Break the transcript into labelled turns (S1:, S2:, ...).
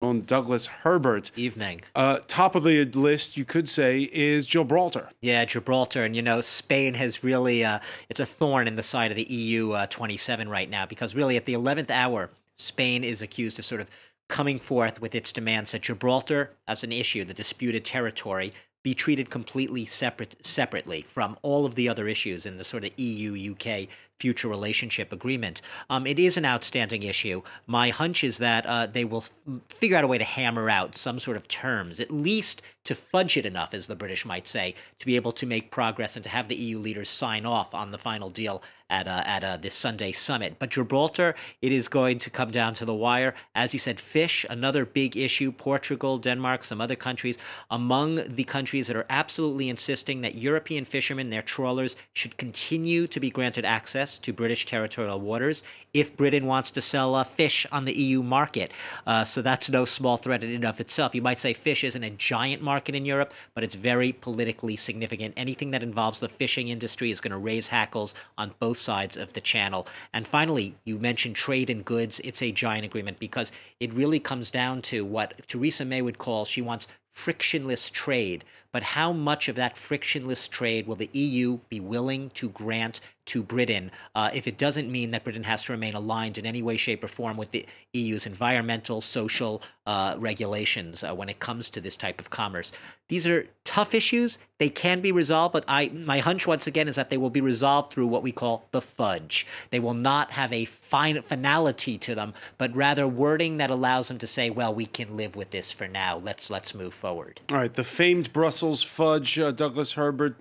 S1: own Douglas Herbert.
S2: Evening.
S1: Top of the list, you could say, is Gibraltar.
S2: Yeah, Gibraltar. And, you know, Spain has really, it's a thorn in the side of the EU 27 right now, because really at the 11th hour, Spain is accused of sort of coming forth with its demands that Gibraltar, as an issue, the disputed territory, be treated completely separately from all of the other issues in the sort of EU-UK future relationship agreement. It is an outstanding issue. My hunch is that they will figure out a way to hammer out some sort of terms, at least to fudge it enough, as the British might say, to be able to make progress and to have the EU leaders sign off on the final deal at this Sunday summit. But Gibraltar, it is going to come down to the wire. As you said, fish, another big issue. Portugal, Denmark, some other countries, among the countries that are absolutely insisting that European fishermen, their trawlers, should continue to be granted access to British territorial waters if Britain wants to sell fish on the EU market. So that's no small threat in and of itself. You might say fish isn't a giant market in Europe, but it's very politically significant. Anything that involves the fishing industry is going to raise hackles on both sides of the channel. And finally, you mentioned trade in goods. It's a giant agreement because it really comes down to what Theresa May would call, she wants frictionless trade. But how much of that frictionless trade will the EU be willing to grant to Britain if it doesn't mean that Britain has to remain aligned in any way, shape, or form with the EU's environmental, social regulations when it comes to this type of commerce? These are tough issues. They can be resolved, but my hunch once again is that they will be resolved through what we call the fudge. They will not have a finality to them, but rather wording that allows them to say, well, we can live with this for now. Let's move forward.
S1: All right, the famed Brussels fudge, Douglas Herbert.